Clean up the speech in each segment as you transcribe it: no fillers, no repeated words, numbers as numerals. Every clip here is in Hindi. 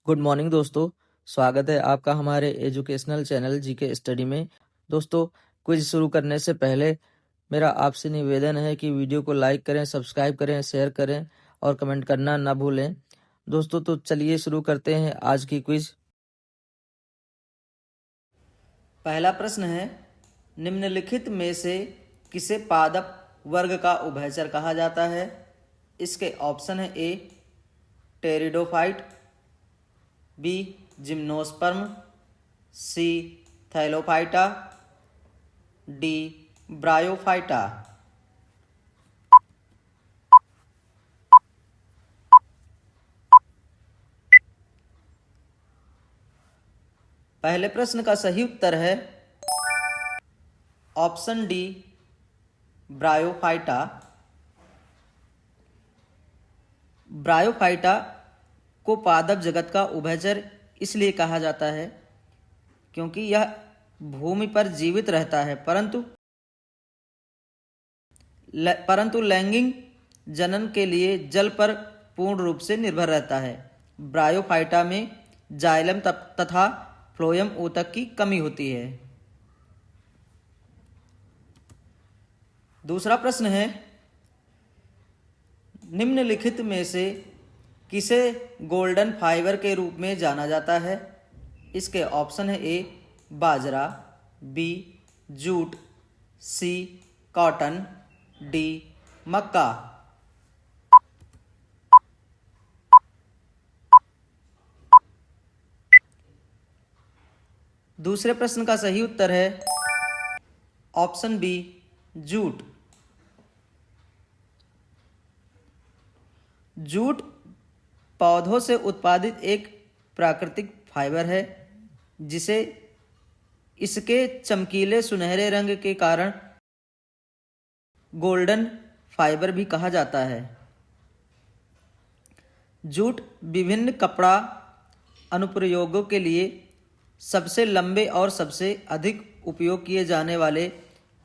गुड मॉर्निंग दोस्तों। स्वागत है आपका हमारे एजुकेशनल चैनल जीके स्टडी में। दोस्तों, क्विज शुरू करने से पहले मेरा आपसे निवेदन है कि वीडियो को लाइक करें, सब्सक्राइब करें, शेयर करें और कमेंट करना ना भूलें। दोस्तों, तो चलिए शुरू करते हैं आज की क्विज। पहला प्रश्न है, निम्नलिखित में से किसे पादप वर्ग का उभयचर कहा जाता है? इसके ऑप्शन है ए टेरिडोफाइट, बी जिम्नोस्पर्म, सी थैलोफाइटा, डी ब्रायोफाइटा। पहले प्रश्न का सही उत्तर है ऑप्शन डी ब्रायोफाइटा। ब्रायोफाइटा को पादप जगत का उभयचर इसलिए कहा जाता है क्योंकि यह भूमि पर जीवित रहता है, परंतु लैंगिक जनन के लिए जल पर पूर्ण रूप से निर्भर रहता है। ब्रायोफाइटा में जाइलम तथा फ्लोएम ऊतक की कमी होती है। दूसरा प्रश्न है, निम्नलिखित में से किसे गोल्डन फाइबर के रूप में जाना जाता है? इसके ऑप्शन है ए बाजरा, बी जूट, सी कॉटन, डी मक्का। दूसरे प्रश्न का सही उत्तर है ऑप्शन बी जूट। जूट पौधों से उत्पादित एक प्राकृतिक फाइबर है जिसे इसके चमकीले सुनहरे रंग के कारण गोल्डन फाइबर भी कहा जाता है। जूट विभिन्न कपड़ा अनुप्रयोगों के लिए सबसे लंबे और सबसे अधिक उपयोग किए जाने वाले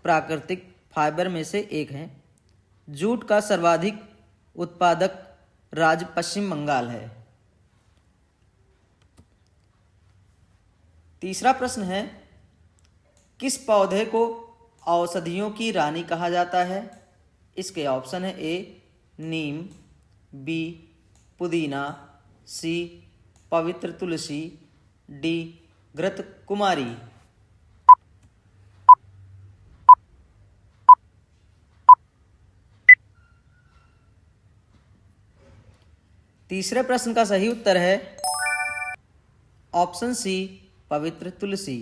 प्राकृतिक फाइबर में से एक है। जूट का सर्वाधिक उत्पादक राज्य पश्चिम बंगाल है। तीसरा प्रश्न है, किस पौधे को औषधियों की रानी कहा जाता है? इसके ऑप्शन है ए नीम, बी पुदीना, सी पवित्र तुलसी, डी घृत कुमारी। तीसरे प्रश्न का सही उत्तर है ऑप्शन सी पवित्र तुलसी।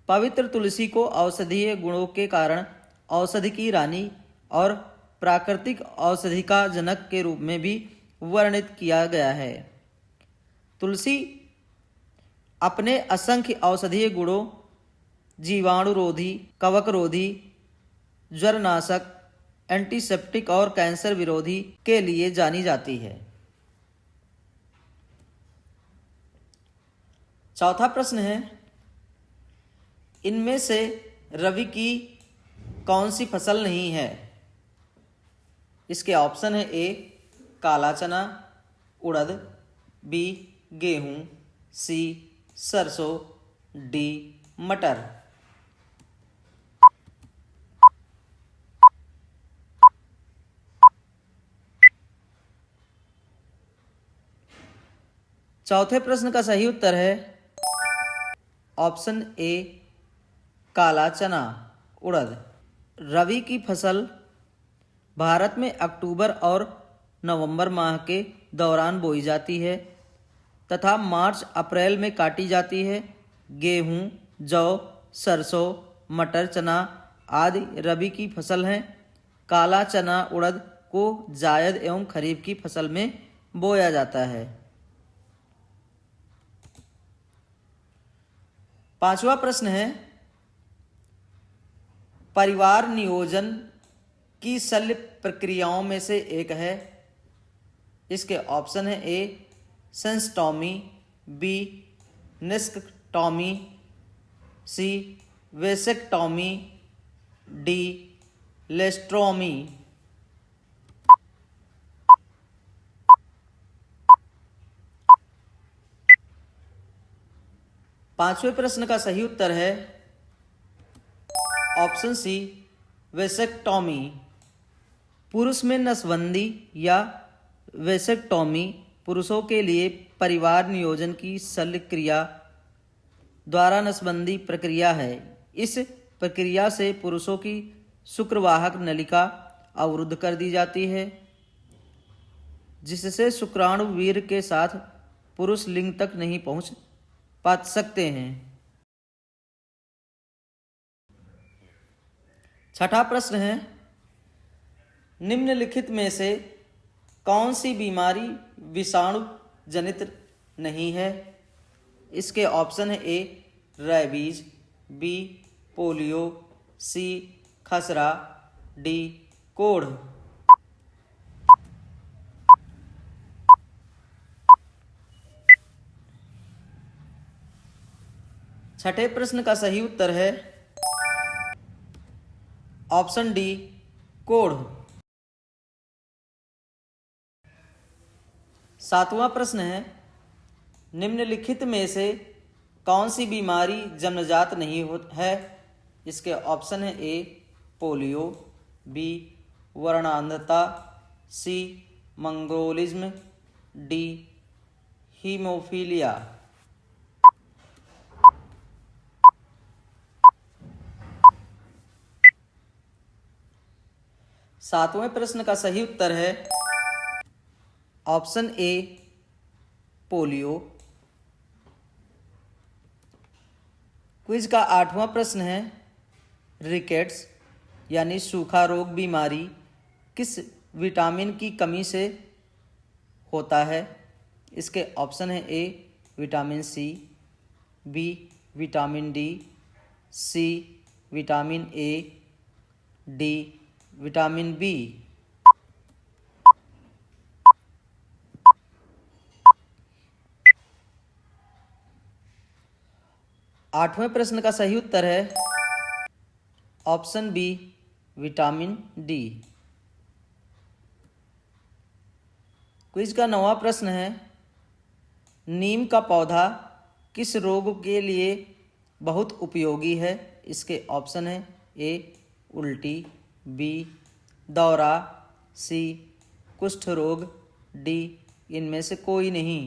पवित्र तुलसी को औषधीय गुणों के कारण औषधि की रानी और प्राकृतिक औषधि का जनक के रूप में भी वर्णित किया गया है। तुलसी अपने असंख्य औषधीय गुणों, जीवाणुरोधी, कवकरोधी, ज्वरनाशक, एंटीसेप्टिक और कैंसर विरोधी के लिए जानी जाती है। चौथा प्रश्न है, इनमें से रबी की कौन सी फसल नहीं है? इसके ऑप्शन है ए काला चना, उड़द, बी गेहूं, सी सरसों, डी मटर। चौथे प्रश्न का सही उत्तर है ऑप्शन ए काला चना, उड़द। रबी की फसल भारत में अक्टूबर और नवंबर माह के दौरान बोई जाती है तथा मार्च अप्रैल में काटी जाती है। गेहूं, जौ, सरसों, मटर, चना आदि रबी की फसल हैं। काला चना, उड़द को जायद एवं खरीफ की फसल में बोया जाता है। पांचवा प्रश्न है, परिवार नियोजन की शल्य प्रक्रियाओं में से एक है। इसके ऑप्शन है ए सेंसटॉमी, बी निस्कटॉमी, सी वेसेक्टॉमी, डी लेस्ट्रोमी। 5वें प्रश्न का सही उत्तर है ऑप्शन सी, वेसेक्टॉमी। पुरुष में नसबंदी या वेसेक्टॉमी पुरुषों के लिए परिवार नियोजन की शल्य क्रिया द्वारा नसबंदी प्रक्रिया है। इस प्रक्रिया से पुरुषों की शुक्रवाहक नलिका अवरुद्ध कर दी जाती है, जिससे शुक्राणु वीर्य के साथ पुरुष लिंग तक नहीं पहुंच पा सकते हैं। 6ठा प्रश्न है, निम्नलिखित में से कौन सी बीमारी विषाणु जनित नहीं है? इसके ऑप्शन है ए, रेबीज, बी, पोलियो, सी, खसरा, डी, कोढ़। छठे प्रश्न का सही उत्तर है ऑप्शन डी, कोढ़। 7वां प्रश्न है, निम्नलिखित में से कौन सी बीमारी जन्मजात नहीं है? इसके ऑप्शन है ए, पोलियो, बी, वर्णांधता, सी, मंगोलिज्म, डी, हीमोफीलिया। 7वें प्रश्न का सही उत्तर है ऑप्शन ए, पोलियो। क्विज का 8वां प्रश्न है, रिकेट्स यानी सूखा रोग बीमारी किस विटामिन की कमी से होता है? इसके ऑप्शन है A, vitamin C, B, vitamin D, C, vitamin A, D, vitamin B. 8वें प्रश्न का सही उत्तर है option B, vitamin D. Quiz का 9वां प्रश्न है, नीम का पौधा किस रोग के लिए बहुत उपयोगी है? इसके ऑप्शन है ए, उल्टी, बी, दौरा, सी, कुष्ठ रोग, डी, इनमें से कोई नहीं।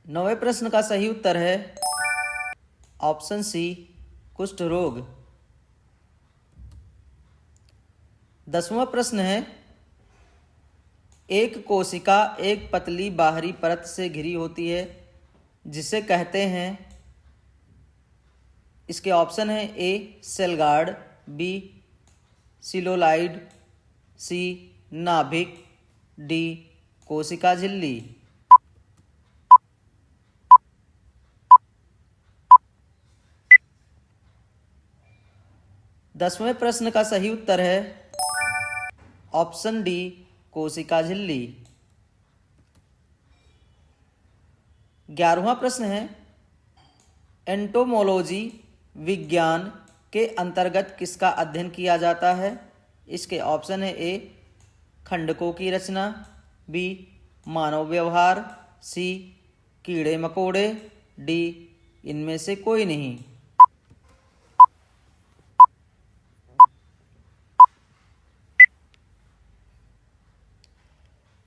9वें प्रश्न का सही उत्तर है ऑप्शन सी, कुष्ठ रोग। 10वां प्रश्न है, एक कोशिका एक पतली बाहरी परत से घिरी होती है जिसे कहते हैं। इसके ऑप्शन है ए, सेल गार्ड, बी, सिलोलाइड, सी, नाभिक, डी, कोशिका झिल्ली। 10वें प्रश्न का सही उत्तर है ऑप्शन डी, कोशिका झिल्ली। 11वां प्रश्न है, एंटोमोलॉजी विज्ञान के अंतर्गत किसका अध्ययन किया जाता है? इसके ऑप्शन है ए, खंडकों की रचना, बी, मानव व्यवहार, सी, कीड़े मकोड़े, डी, इनमें से कोई नहीं।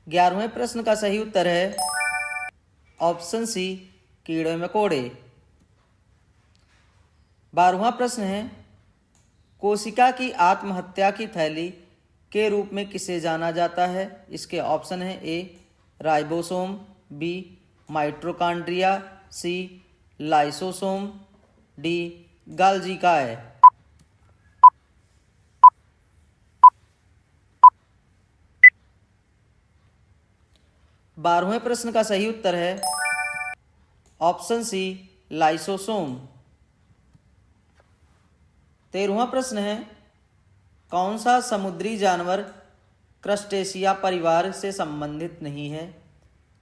11वें प्रश्न का सही उत्तर है ऑप्शन सी, कीड़े मकोड़े। 12वां प्रश्न है, कोशिका की आत्महत्या की थैली के रूप में किसे जाना जाता है? इसके ऑप्शन है ए, राइबोसोम, बी, माइटोकॉन्ड्रिया, सी, लाइसोसोम, डी, गाल्जी काय। 12वें प्रश्न का सही उत्तर है ऑप्शन सी, लाइसोसोम। 13वां प्रश्न है, कौन सा समुद्री जानवर क्रस्टेशिया परिवार से संबंधित नहीं है?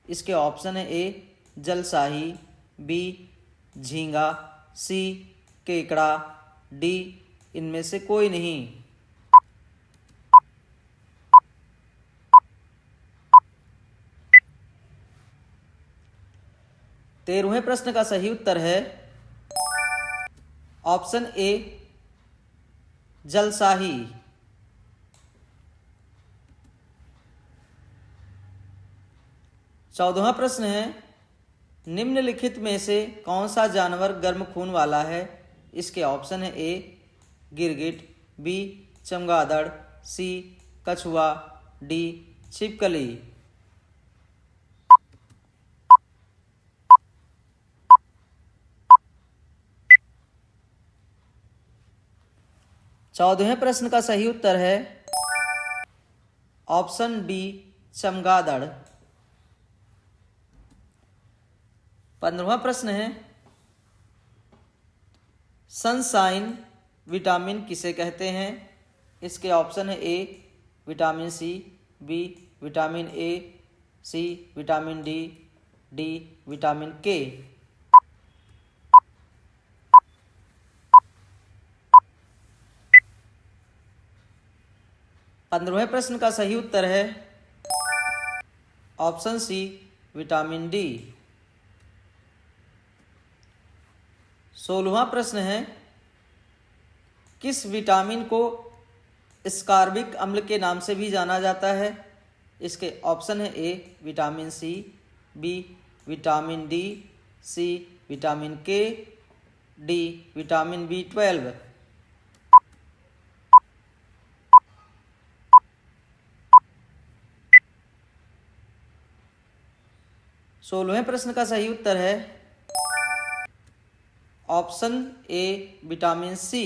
इसके ऑप्शन है ए, जलसाही, बी, झींगा, सी, केकड़ा, डी, इनमें से कोई नहीं। 13वें प्रश्न का सही उत्तर है ऑप्शन ए जलशाही। 14वां प्रश्न है निम्नलिखित में से कौन सा जानवर गर्म खून वाला है। इसके ऑप्शन है ए गिरगिट, बी चमगादड़, सी कछुआ, डी छिपकली। चौदहवें प्रश्न का सही उत्तर है ऑप्शन बी चमगादड़। 15वां प्रश्न है सनशाइन विटामिन किसे कहते हैं। इसके ऑप्शन है A vitamin C, B vitamin A, C vitamin D, D vitamin K. 15वें प्रश्न का सही उत्तर है ऑप्शन सी विटामिन डी। 16वां प्रश्न है किस विटामिन को स्कारबिक अम्ल के नाम से भी जाना जाता है। इसके ऑप्शन है A vitamin C, B vitamin D, C vitamin K, D vitamin B12। 16वें प्रश्न का सही उत्तर है ऑप्शन ए विटामिन सी।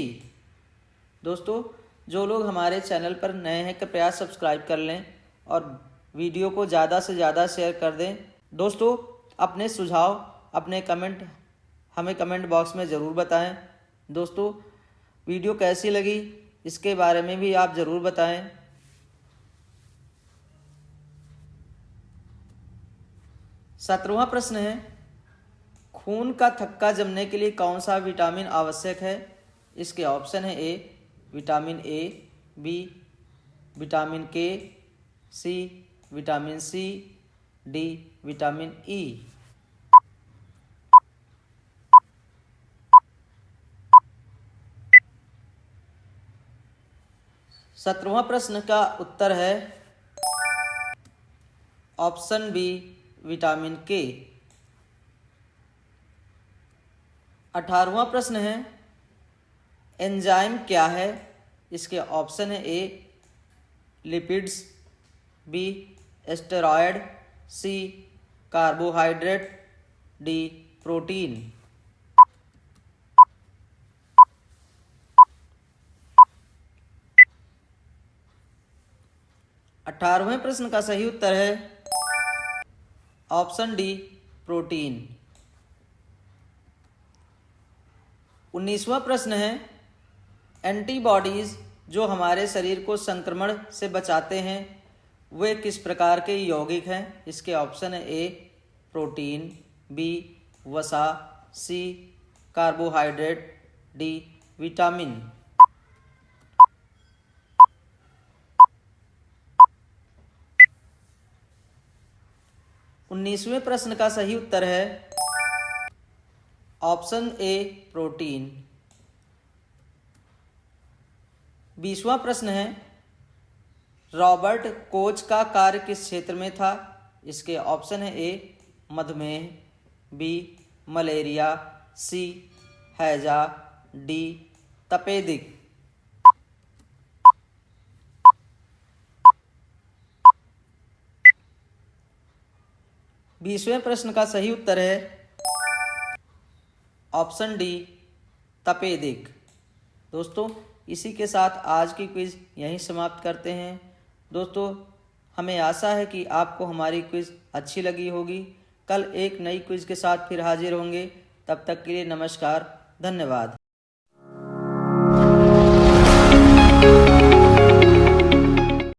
दोस्तों जो लोग हमारे चैनल पर नए हैं कृपया सब्सक्राइब कर लें और वीडियो को ज़्यादा से ज़्यादा शेयर कर दें। दोस्तों अपने सुझाव अपने कमेंट हमें कमेंट बॉक्स में ज़रूर बताएं। दोस्तों वीडियो कैसी लगी इसके बारे में भी आप ज़रूर बताएं। 17वां प्रश्न है खून का थक्का जमने के लिए कौन सा विटामिन आवश्यक है। इसके ऑप्शन है A vitamin A, B vitamin K, C vitamin C, D vitamin E. 17वां प्रश्न का उत्तर है ऑप्शन बी विटामिन के। 18वां प्रश्न है एंजाइम क्या है। इसके ऑप्शन है ए लिपिड्स, बी स्टेरॉयड, सी कार्बोहाइड्रेट, डी प्रोटीन। 18वें प्रश्न का सही उत्तर है ऑप्शन डी प्रोटीन। 19वां प्रश्न है एंटीबॉडीज जो हमारे शरीर को संक्रमण से बचाते हैं वे किस प्रकार के यौगिक हैं। इसके ऑप्शन है ए प्रोटीन, बी वसा, सी कार्बोहाइड्रेट, डी विटामिन। 19वें प्रश्न का सही उत्तर है ऑप्शन ए प्रोटीन। 20वां प्रश्न है रॉबर्ट कोच का कार्य किस क्षेत्र में था। इसके ऑप्शन है ए मधुमेह, बी मलेरिया, सी हैजा, डी तपेदिक। 20वें प्रश्न का सही उत्तर है ऑप्शन डी तपेदिक। दोस्तों इसी के साथ आज की क्विज यहीं समाप्त करते हैं। दोस्तों हमें आशा है कि आपको हमारी क्विज अच्छी लगी होगी। कल एक नई क्विज के साथ फिर हाजिर होंगे। तब तक के लिए नमस्कार, धन्यवाद।